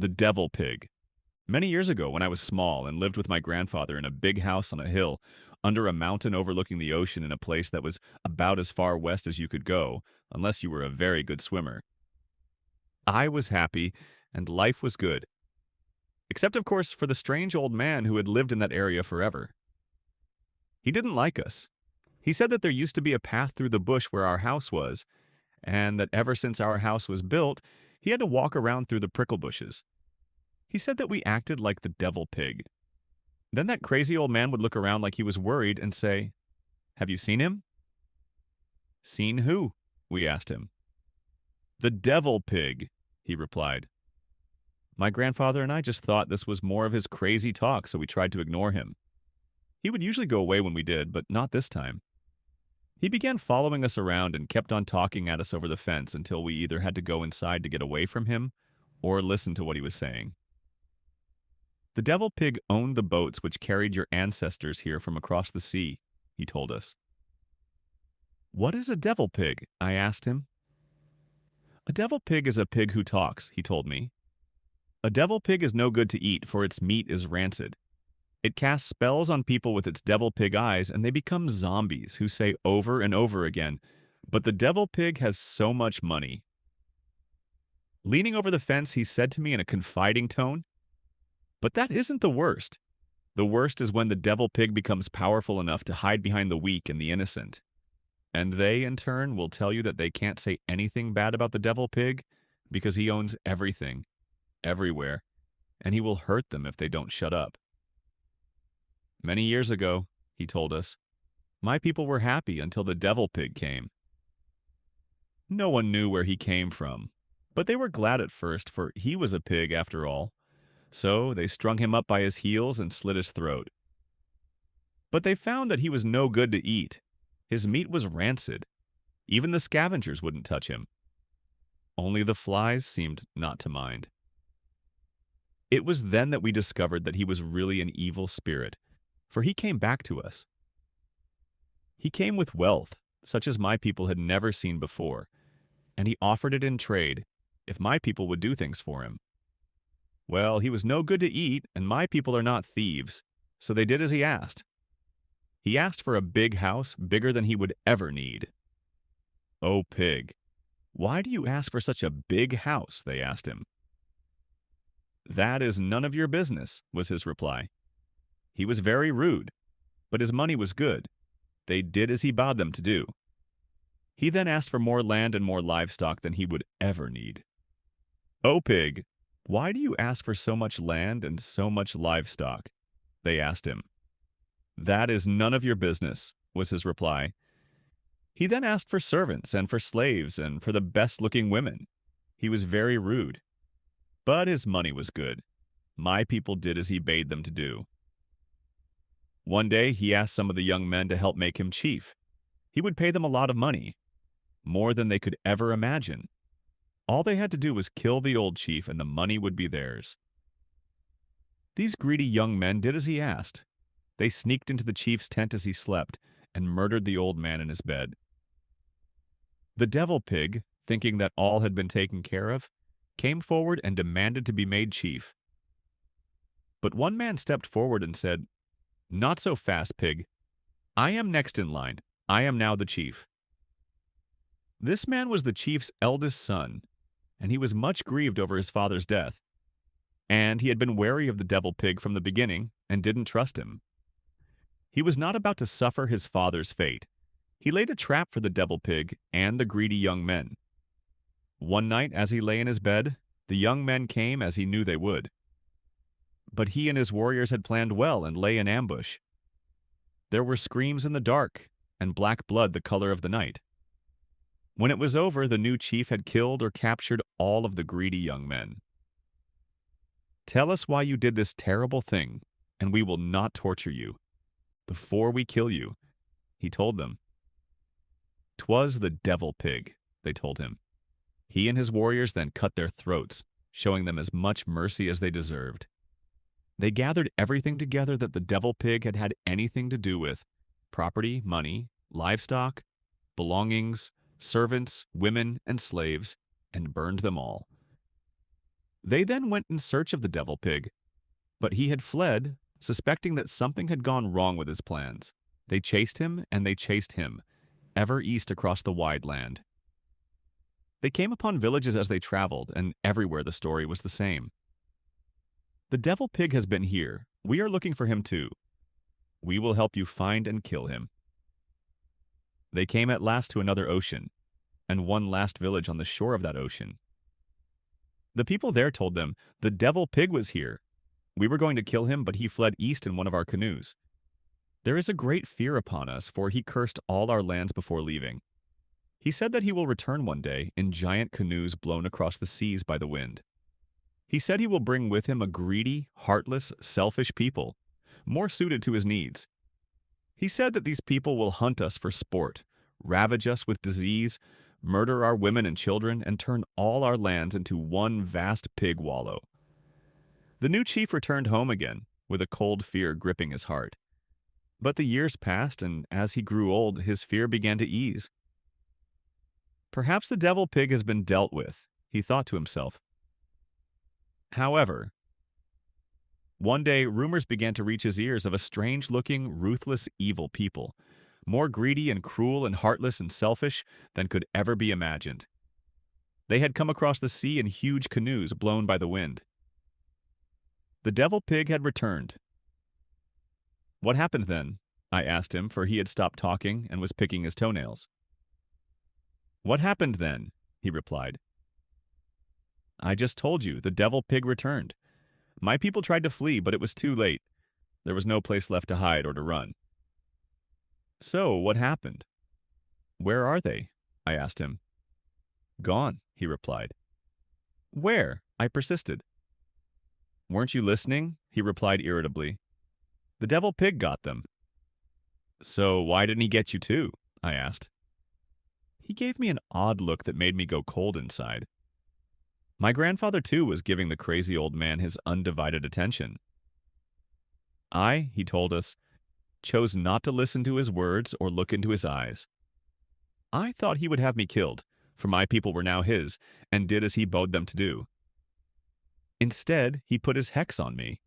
The devil pig. Many years ago, when I was small and lived with my grandfather in a big house on a hill, under a mountain overlooking the ocean in a place that was about as far west as you could go, unless you were a very good swimmer. I was happy, and life was good. Except, of course, for the strange old man who had lived in that area forever. He didn't like us. He said that there used to be a path through the bush where our house was, and that ever since our house was built, he had to walk around through the prickle bushes. He said that we acted like the devil pig. Then that crazy old man would look around like he was worried and say, "Have you seen him?" "Seen who?" we asked him. "The devil pig," he replied. My grandfather and I just thought this was more of his crazy talk, so we tried to ignore him. He would usually go away when we did, but not this time. He began following us around and kept on talking at us over the fence until we either had to go inside to get away from him or listen to what he was saying. The devil pig owned the boats which carried your ancestors here from across the sea, he told us. "What is a devil pig?" I asked him. "A devil pig is a pig who talks," he told me. "A devil pig is no good to eat, for its meat is rancid. It casts spells on people with its devil pig eyes, and they become zombies who say over and over again, 'But the devil pig has so much money.'" Leaning over the fence, he said to me in a confiding tone, "But that isn't the worst. The worst is when the devil pig becomes powerful enough to hide behind the weak and the innocent. And they, in turn, will tell you that they can't say anything bad about the devil pig because he owns everything, everywhere, and he will hurt them if they don't shut up. Many years ago," he told us, "my people were happy until the devil pig came. No one knew where he came from, but they were glad at first, for he was a pig after all. So they strung him up by his heels and slit his throat. But they found that he was no good to eat. His meat was rancid. Even the scavengers wouldn't touch him. Only the flies seemed not to mind. It was then that we discovered that he was really an evil spirit, for he came back to us. He came with wealth, such as my people had never seen before, and he offered it in trade if my people would do things for him. Well, he was no good to eat, and my people are not thieves, so they did as he asked. He asked for a big house, bigger than he would ever need. "Oh, pig, why do you ask for such a big house?" they asked him. "That is none of your business," was his reply. He was very rude, but his money was good. They did as he bade them to do. He then asked for more land and more livestock than he would ever need. "Oh, pig, why do you ask for so much land and so much livestock?" they asked him. "That is none of your business," was his reply. He then asked for servants and for slaves and for the best-looking women. He was very rude, but his money was good. My people did as he bade them to do. One day, he asked some of the young men to help make him chief. He would pay them a lot of money, more than they could ever imagine. All they had to do was kill the old chief, and the money would be theirs. These greedy young men did as he asked. They sneaked into the chief's tent as he slept and murdered the old man in his bed. The devil pig, thinking that all had been taken care of, came forward and demanded to be made chief. But one man stepped forward and said, "Not so fast, pig. I am next in line. I am now the chief." This man was the chief's eldest son, and he was much grieved over his father's death. And he had been wary of the devil pig from the beginning and didn't trust him. He was not about to suffer his father's fate. He laid a trap for the devil pig and the greedy young men. One night, as he lay in his bed, the young men came as he knew they would. But he and his warriors had planned well and lay in ambush. There were screams in the dark and black blood the color of the night. When it was over, the new chief had killed or captured all of the greedy young men. "Tell us why you did this terrible thing, and we will not torture you. Before we kill you," he told them. "'Twas the devil pig," they told him. He and his warriors then cut their throats, showing them as much mercy as they deserved. They gathered everything together that the devil pig had had anything to do with: property, money, livestock, belongings, servants, women, and slaves, and burned them all. They then went in search of the devil pig, but he had fled, suspecting that something had gone wrong with his plans. They chased him, and they chased him, ever east across the wide land. They came upon villages as they traveled, and everywhere the story was the same. The devil pig has been here. We are looking for him too. We will help you find and kill him. They came at last to another ocean, and one last village on the shore of that ocean. The people there told them, the devil pig was here. We were going to kill him, but he fled east in one of our canoes. There is a great fear upon us, for he cursed all our lands before leaving. He said that he will return one day in giant canoes blown across the seas by the wind. He said he will bring with him a greedy, heartless, selfish people, more suited to his needs. He said that these people will hunt us for sport, ravage us with disease, murder our women and children, and turn all our lands into one vast pig wallow. The new chief returned home again, with a cold fear gripping his heart. But the years passed, and as he grew old, his fear began to ease. Perhaps the devil pig has been dealt with, he thought to himself. However, one day rumors began to reach his ears of a strange-looking, ruthless, evil people, more greedy and cruel and heartless and selfish than could ever be imagined. They had come across the sea in huge canoes blown by the wind. The devil pig had returned. What happened then? I asked him, for he had stopped talking and was picking his toenails. What happened then? He replied. I just told you, the devil pig returned. My people tried to flee, but it was too late. There was no place left to hide or to run. So, what happened? Where are they? I asked him. Gone, he replied. Where? I persisted. Weren't you listening? He replied irritably. The devil pig got them. So why didn't he get you too? I asked. He gave me an odd look that made me go cold inside. My grandfather too was giving the crazy old man his undivided attention. I, he told us, chose not to listen to his words or look into his eyes. I thought he would have me killed, for my people were now his, and did as he bade them to do. Instead, he put his hex on me.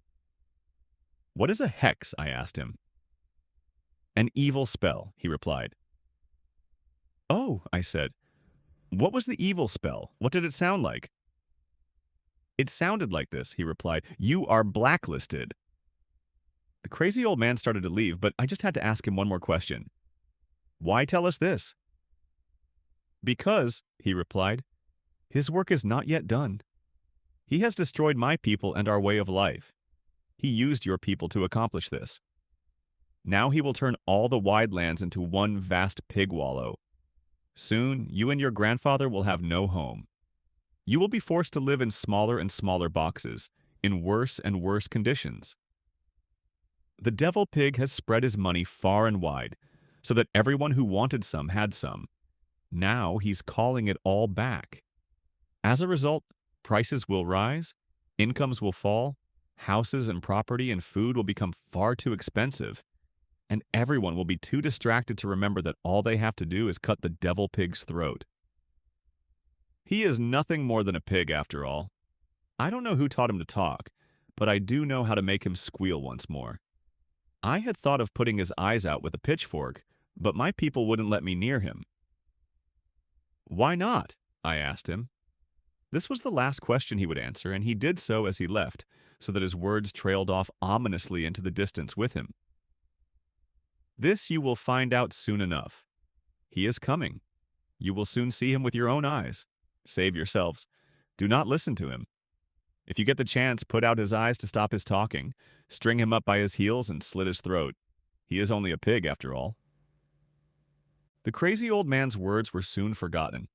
What is a hex? I asked him. An evil spell, he replied. Oh, I said. What was the evil spell? What did it sound like? It sounded like this, he replied. You are blacklisted. The crazy old man started to leave, but I just had to ask him one more question. Why tell us this? Because, he replied, his work is not yet done. He has destroyed my people and our way of life. He used your people to accomplish this. Now he will turn all the wide lands into one vast pig wallow. Soon, you and your grandfather will have no home. You will be forced to live in smaller and smaller boxes, in worse and worse conditions. The devil pig has spread his money far and wide, so that everyone who wanted some had some. Now he's calling it all back. As a result, prices will rise, incomes will fall, houses and property and food will become far too expensive, and everyone will be too distracted to remember that all they have to do is cut the devil pig's throat. He is nothing more than a pig after all. I don't know who taught him to talk, but I do know how to make him squeal once more. I had thought of putting his eyes out with a pitchfork, but my people wouldn't let me near him. Why not? I asked him. This was the last question he would answer, and he did so as he left, so that his words trailed off ominously into the distance with him. This you will find out soon enough. He is coming. You will soon see him with your own eyes. Save yourselves. Do not listen to him. If you get the chance, put out his eyes to stop his talking, string him up by his heels, and slit his throat. He is only a pig, after all. The crazy old man's words were soon forgotten.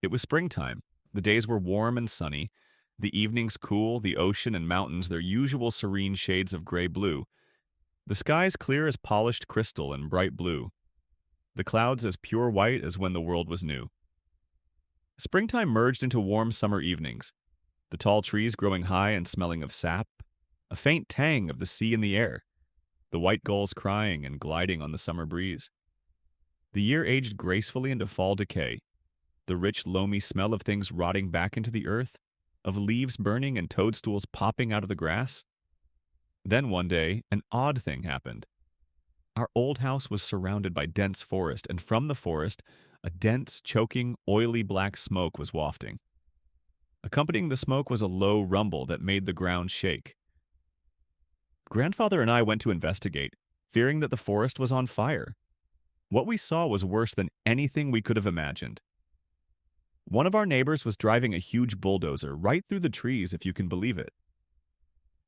It was springtime. The days were warm and sunny, the evenings cool, the ocean and mountains their usual serene shades of gray-blue, the skies clear as polished crystal and bright blue, the clouds as pure white as when the world was new. Springtime merged into warm summer evenings, the tall trees growing high and smelling of sap, a faint tang of the sea in the air, the white gulls crying and gliding on the summer breeze. The year aged gracefully into fall decay, the rich, loamy smell of things rotting back into the earth, of leaves burning and toadstools popping out of the grass. Then one day, an odd thing happened. Our old house was surrounded by dense forest, and from the forest, a dense, choking, oily black smoke was wafting. Accompanying the smoke was a low rumble that made the ground shake. Grandfather and I went to investigate, fearing that the forest was on fire. What we saw was worse than anything we could have imagined. One of our neighbors was driving a huge bulldozer right through the trees, if you can believe it.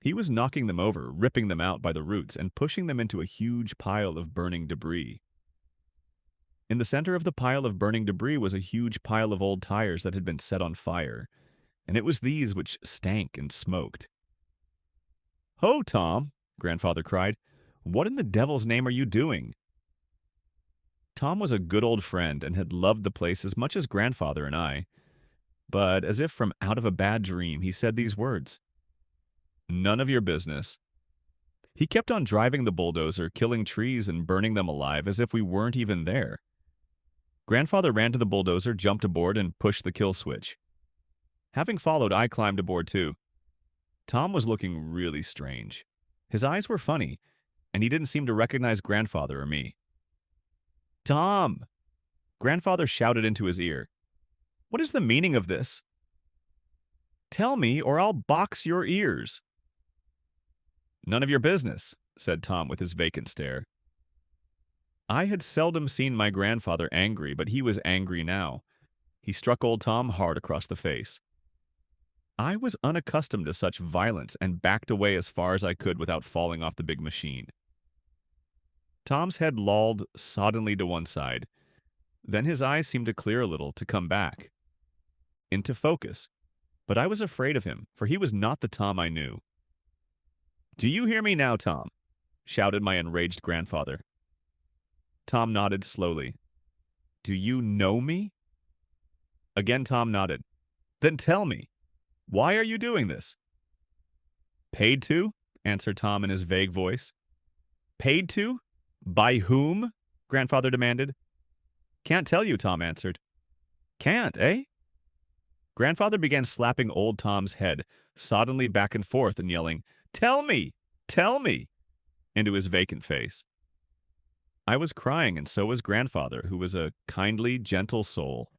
He was knocking them over, ripping them out by the roots, and pushing them into a huge pile of burning debris. In the center of the pile of burning debris was a huge pile of old tires that had been set on fire, and it was these which stank and smoked. "Ho, Tom!" Grandfather cried. "What in the devil's name are you doing?" Tom was a good old friend and had loved the place as much as Grandfather and I, but as if from out of a bad dream, he said these words. "None of your business." He kept on driving the bulldozer, killing trees and burning them alive as if we weren't even there. Grandfather ran to the bulldozer, jumped aboard, and pushed the kill switch. Having followed, I climbed aboard too. Tom was looking really strange. His eyes were funny, and he didn't seem to recognize Grandfather or me. "Tom!" Grandfather shouted into his ear. "What is the meaning of this?" "Tell me, or I'll box your ears." "None of your business," said Tom with his vacant stare. I had seldom seen my grandfather angry, but he was angry now. He struck old Tom hard across the face. I was unaccustomed to such violence and backed away as far as I could without falling off the big machine. Tom's head lolled soddenly to one side. Then his eyes seemed to clear a little, to come back into focus. But I was afraid of him, for he was not the Tom I knew. "Do you hear me now, Tom?" shouted my enraged grandfather. Tom nodded slowly. "Do you know me?" Again Tom nodded. "Then tell me, why are you doing this?" "Paid to?" answered Tom in his vague voice. "Paid to? By whom?" Grandfather demanded. "Can't tell you," Tom answered. "Can't, eh?" Grandfather began slapping old Tom's head, soddenly back and forth and yelling, "Tell me! Tell me!" into his vacant face. I was crying, and so was Grandfather, who was a kindly, gentle soul.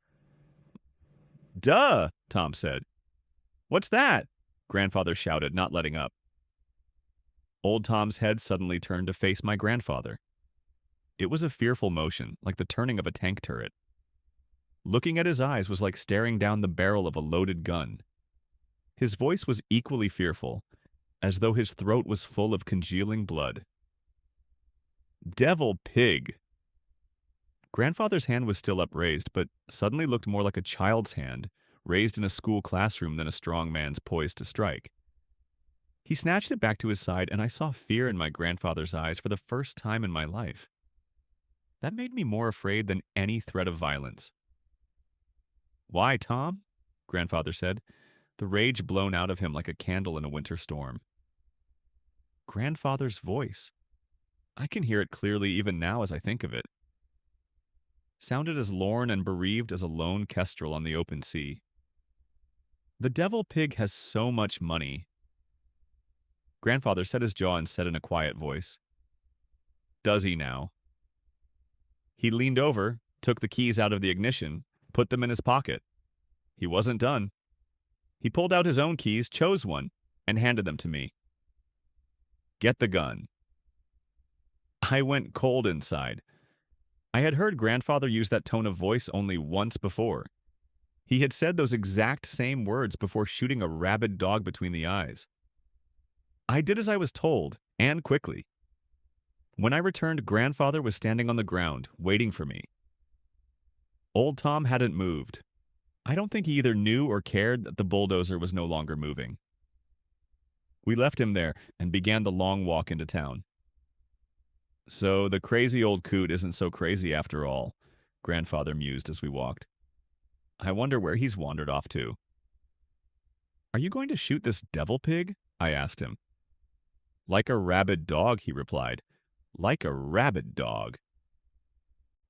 "Duh!" Tom said. "What's that?" Grandfather shouted, not letting up. Old Tom's head suddenly turned to face my grandfather. It was a fearful motion, like the turning of a tank turret. Looking at his eyes was like staring down the barrel of a loaded gun. His voice was equally fearful, as though his throat was full of congealing blood. "Devil pig!" Grandfather's hand was still upraised, but suddenly looked more like a child's hand, raised in a school classroom than a strong man's poised to strike. He snatched it back to his side, and I saw fear in my grandfather's eyes for the first time in my life. That made me more afraid than any threat of violence. "Why, Tom?" Grandfather said, the rage blown out of him like a candle in a winter storm. Grandfather's voice. I can hear it clearly even now as I think of it. Sounded as lorn and bereaved as a lone kestrel on the open sea. "The devil pig has so much money." Grandfather set his jaw and said in a quiet voice, "Does he now?" He leaned over, took the keys out of the ignition, put them in his pocket. He wasn't done. He pulled out his own keys, chose one, and handed them to me. "Get the gun." I went cold inside. I had heard Grandfather use that tone of voice only once before. He had said those exact same words before shooting a rabid dog between the eyes. I did as I was told, and quickly. When I returned, Grandfather was standing on the ground, waiting for me. Old Tom hadn't moved. I don't think he either knew or cared that the bulldozer was no longer moving. We left him there and began the long walk into town. "So the crazy old coot isn't so crazy after all," Grandfather mused as we walked. "I wonder where he's wandered off to." "Are you going to shoot this devil pig?" I asked him. "Like a rabid dog," he replied. "Like a rabid dog."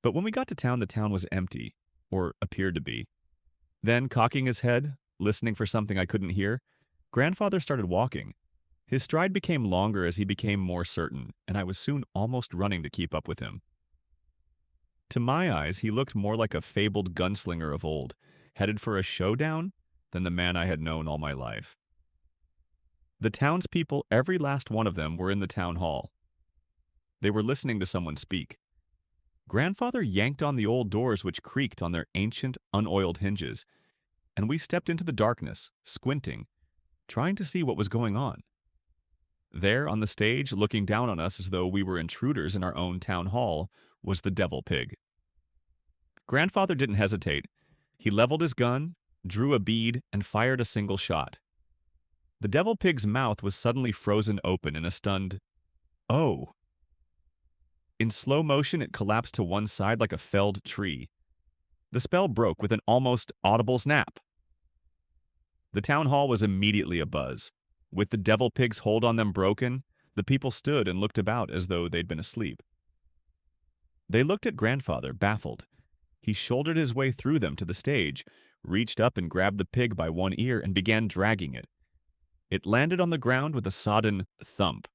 But when we got to town, the town was empty, or appeared to be. Then, cocking his head, listening for something I couldn't hear, Grandfather started walking. His stride became longer as he became more certain, and I was soon almost running to keep up with him. To my eyes, he looked more like a fabled gunslinger of old, headed for a showdown, than the man I had known all my life. The townspeople, every last one of them, were in the town hall. They were listening to someone speak. Grandfather yanked on the old doors which creaked on their ancient, unoiled hinges, and we stepped into the darkness, squinting, trying to see what was going on. There, on the stage, looking down on us as though we were intruders in our own town hall, was the devil pig. Grandfather didn't hesitate. He leveled his gun, drew a bead, and fired a single shot. The devil pig's mouth was suddenly frozen open in a stunned, "Oh!" In slow motion, it collapsed to one side like a felled tree. The spell broke with an almost audible snap. The town hall was immediately abuzz. With the devil pig's hold on them broken, the people stood and looked about as though they'd been asleep. They looked at Grandfather, baffled. He shouldered his way through them to the stage, reached up and grabbed the pig by one ear and began dragging it. It landed on the ground with a sodden thump.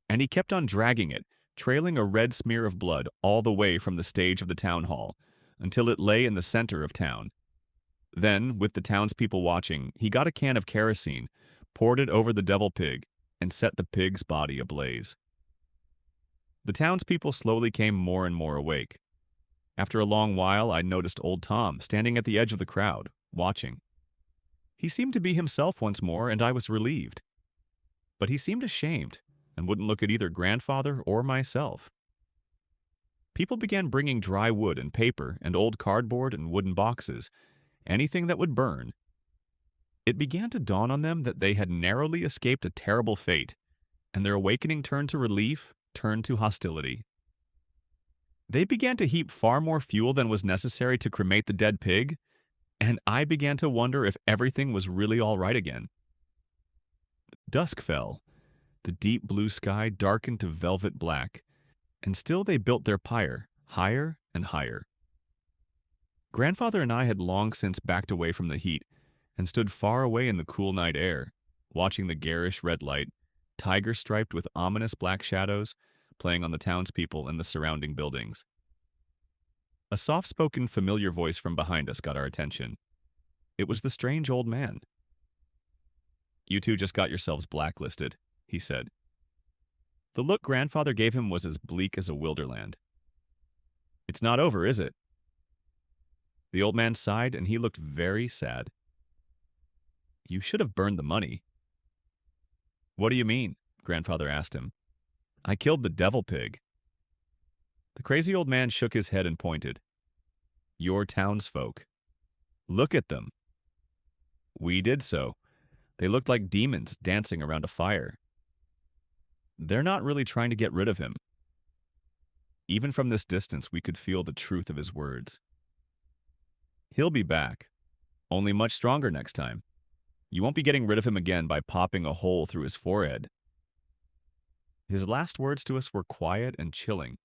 And he kept on dragging it, trailing a red smear of blood all the way from the stage of the town hall, until it lay in the center of town. Then, with the townspeople watching, he got a can of kerosene, poured it over the devil pig, and set the pig's body ablaze. The townspeople slowly came more and more awake. After a long while, I noticed old Tom standing at the edge of the crowd, watching. He seemed to be himself once more, and I was relieved. But he seemed ashamed, and wouldn't look at either Grandfather or myself. People began bringing dry wood and paper and old cardboard and wooden boxes, anything that would burn. It began to dawn on them that they had narrowly escaped a terrible fate, and their awakening turned to relief, turned to hostility. They began to heap far more fuel than was necessary to cremate the dead pig, and I began to wonder if everything was really all right again. Dusk fell. The deep blue sky darkened to velvet black, and still they built their pyre, higher and higher. Grandfather and I had long since backed away from the heat and stood far away in the cool night air, watching the garish red light, tiger-striped with ominous black shadows, playing on the townspeople and the surrounding buildings. A soft-spoken, familiar voice from behind us got our attention. It was the strange old man. "You two just got yourselves blacklisted," he said. The look Grandfather gave him was as bleak as a wilderland. "It's not over, is it?" The old man sighed, and he looked very sad. "You should have burned the money." "What do you mean?" Grandfather asked him. "I killed the devil pig." The crazy old man shook his head and pointed. "Your townsfolk. Look at them." We did so. They looked like demons dancing around a fire. They're not really trying to get rid of him. Even from this distance, we could feel the truth of his words. He'll be back, only much stronger next time. You won't be getting rid of him again by popping a hole through his forehead. His last words to us were quiet and chilling.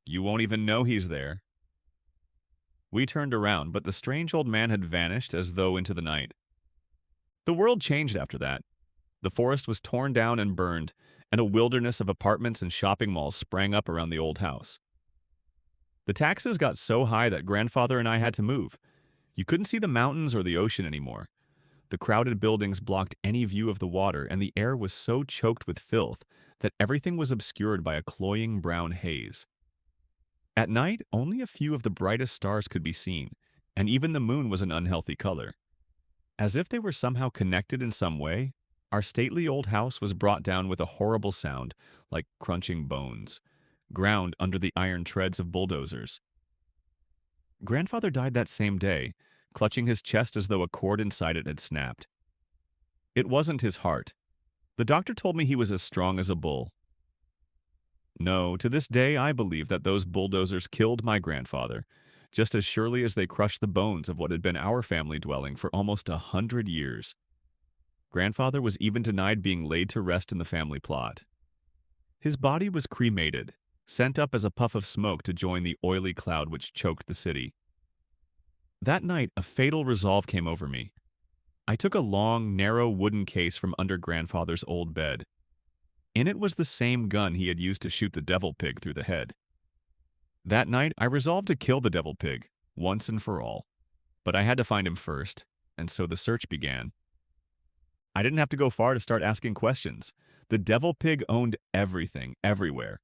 You won't even know he's there. We turned around, but the strange old man had vanished as though into the night. The world changed after that. The forest was torn down and burned, and a wilderness of apartments and shopping malls sprang up around the old house. The taxes got so high that Grandfather and I had to move. You couldn't see the mountains or the ocean anymore. The crowded buildings blocked any view of the water, and the air was so choked with filth that everything was obscured by a cloying brown haze. At night, only a few of the brightest stars could be seen, and even the moon was an unhealthy color. As if they were somehow connected in some way, our stately old house was brought down with a horrible sound, like crunching bones, ground under the iron treads of bulldozers. Grandfather died that same day, clutching his chest as though a cord inside it had snapped. It wasn't his heart. The doctor told me he was as strong as a bull. No, to this day I believe that those bulldozers killed my grandfather, just as surely as they crushed the bones of what had been our family dwelling for almost 100 years. Grandfather was even denied being laid to rest in the family plot. His body was cremated, sent up as a puff of smoke to join the oily cloud which choked the city. That night, a fatal resolve came over me. I took a long, narrow wooden case from under grandfather's old bed. In it was the same gun he had used to shoot the devil pig through the head. That night, I resolved to kill the devil pig, once and for all. But I had to find him first, and so the search began. I didn't have to go far to start asking questions. The devil pig owned everything, everywhere.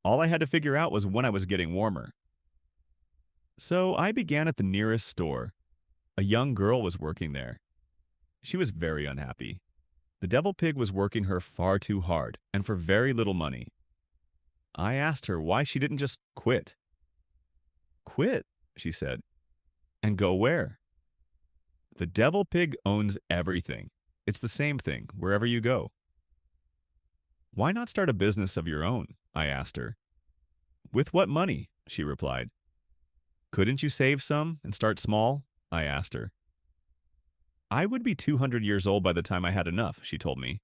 All I had to figure out was when I was getting warmer. So I began at the nearest store. A young girl was working there. She was very unhappy. The devil pig was working her far too hard, and for very little money. I asked her why she didn't just quit. Quit, she said. And go where? The devil pig owns everything. It's the same thing, wherever you go. Why not start a business of your own? I asked her. With what money? She replied. Couldn't you save some and start small? I asked her. I would be 200 years old by the time I had enough, she told me.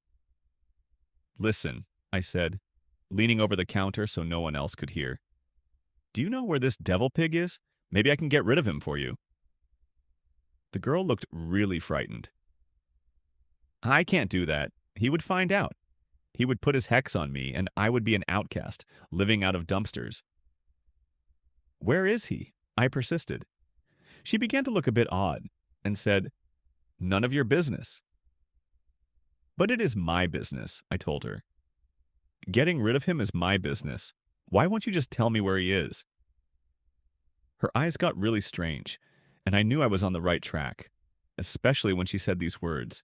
Listen, I said, leaning over the counter so no one else could hear. Do you know where this devil pig is? Maybe I can get rid of him for you. The girl looked really frightened. I can't do that. He would find out. He would put his hex on me, and I would be an outcast, living out of dumpsters. Where is he? I persisted. She began to look a bit odd, and said, None of your business. But it is my business, I told her. Getting rid of him is my business. Why won't you just tell me where he is? Her eyes got really strange, and I knew I was on the right track, especially when she said these words.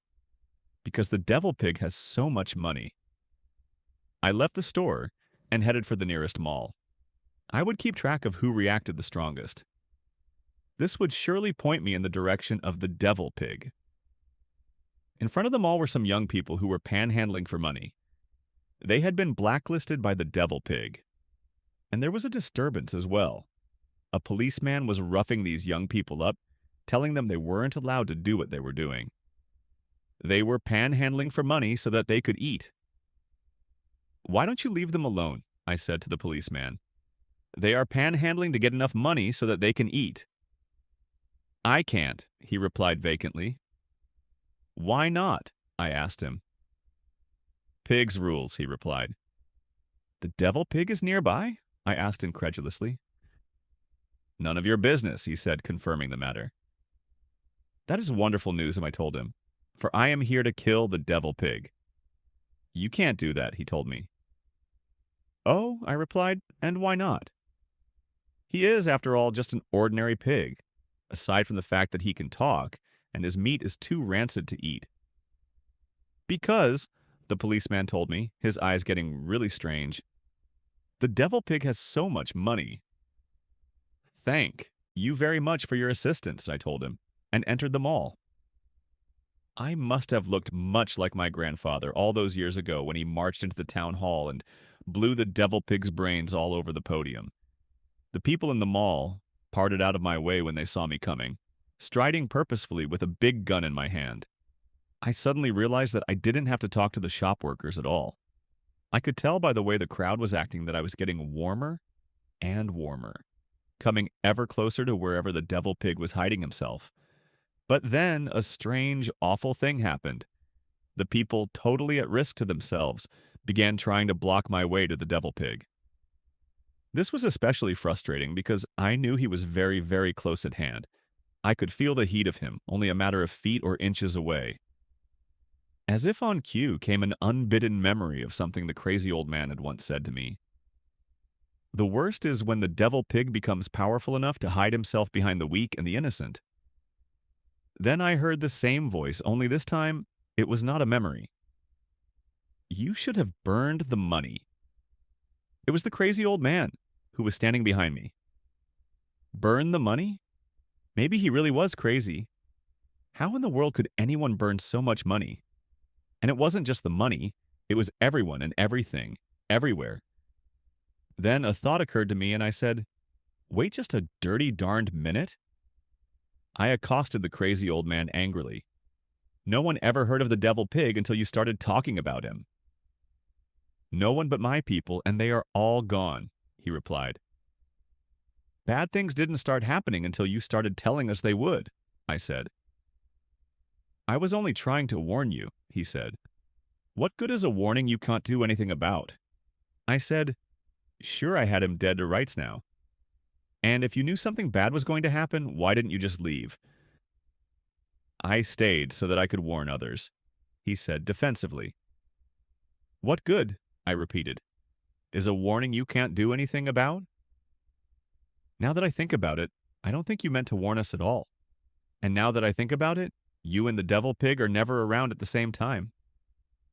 Because the devil pig has so much money. I left the store and headed for the nearest mall. I would keep track of who reacted the strongest. This would surely point me in the direction of the devil pig. In front of the mall were some young people who were panhandling for money. They had been blacklisted by the devil pig. And there was a disturbance as well. A policeman was roughing these young people up, telling them they weren't allowed to do what they were doing. They were panhandling for money so that they could eat. Why don't you leave them alone? I said to the policeman. They are panhandling to get enough money so that they can eat. I can't, he replied vacantly. Why not? I asked him. Pig's rules, he replied. The devil pig is nearby? I asked incredulously. None of your business, he said, confirming the matter. That is wonderful news, I told him, for I am here to kill the devil pig. You can't do that, he told me. Oh, I replied, and why not? He is, after all, just an ordinary pig, aside from the fact that he can talk, and his meat is too rancid to eat. Because, the policeman told me, his eyes getting really strange, the devil pig has so much money. Thank you very much for your assistance, I told him, and entered the mall. I must have looked much like my grandfather all those years ago when he marched into the town hall and blew the devil pig's brains all over the podium. The people in the mall parted out of my way when they saw me coming, striding purposefully with a big gun in my hand. I suddenly realized that I didn't have to talk to the shop workers at all. I could tell by the way the crowd was acting that I was getting warmer and warmer, coming ever closer to wherever the devil pig was hiding himself. But then a strange, awful thing happened. The people, totally at risk to themselves, began trying to block my way to the devil pig. This was especially frustrating because I knew he was very, very close at hand. I could feel the heat of him, only a matter of feet or inches away. As if on cue came an unbidden memory of something the crazy old man had once said to me. The worst is when the devil pig becomes powerful enough to hide himself behind the weak and the innocent. Then I heard the same voice, only this time it was not a memory. You should have burned the money. It was the crazy old man who was standing behind me. Burn the money? Maybe he really was crazy. How in the world could anyone burn so much money? And it wasn't just the money, it was everyone and everything, everywhere. Then a thought occurred to me and I said, wait just a dirty darned minute? I accosted the crazy old man angrily. No one ever heard of the devil pig until you started talking about him. No one but my people, and they are all gone, he replied. Bad things didn't start happening until you started telling us they would, I said. I was only trying to warn you, he said. What good is a warning you can't do anything about? I said, sure, I had him dead to rights now. And if you knew something bad was going to happen, why didn't you just leave? I stayed so that I could warn others, he said defensively. What good, I repeated, is a warning you can't do anything about? Now that I think about it, I don't think you meant to warn us at all. And now that I think about it, you and the devil pig are never around at the same time.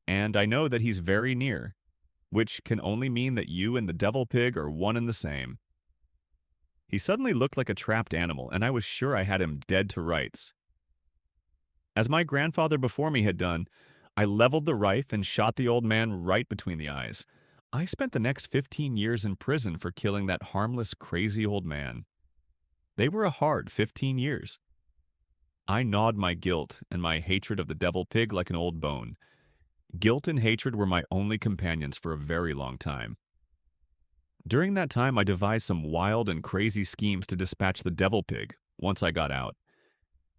And I know that he's very near, which can only mean that you and the devil pig are one and the same. He suddenly looked like a trapped animal, and I was sure I had him dead to rights. As my grandfather before me had done, I leveled the rifle and shot the old man right between the eyes. I spent the next 15 years in prison for killing that harmless, crazy old man. They were a hard 15 years. I gnawed my guilt and my hatred of the devil pig like an old bone. Guilt and hatred were my only companions for a very long time. During that time, I devised some wild and crazy schemes to dispatch the devil pig once I got out.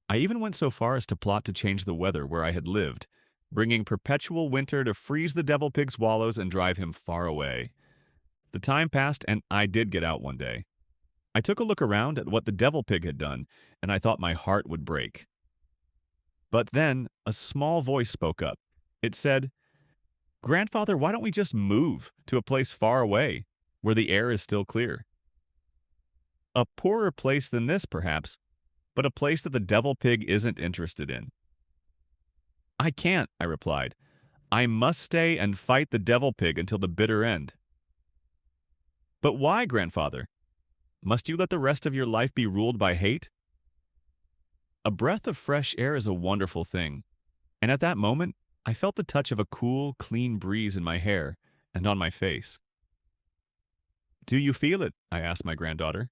I even went so far as to plot to change the weather where I had lived, bringing perpetual winter to freeze the devil pig's wallows and drive him far away. The time passed, and I did get out one day. I took a look around at what the devil pig had done, and I thought my heart would break. But then a small voice spoke up. It said, "Grandfather, why don't we just move to a place far away, where the air is still clear? A poorer place than this, perhaps, but a place that the devil pig isn't interested in." "I can't," I replied. "I must stay and fight the devil pig until the bitter end." "But why, grandfather? Must you let the rest of your life be ruled by hate?" A breath of fresh air is a wonderful thing, and at that moment, I felt the touch of a cool, clean breeze in my hair and on my face. "Do you feel it?" I asked my granddaughter.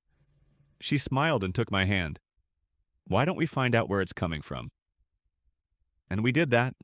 She smiled and took my hand. "Why don't we find out where it's coming from?" And we did that,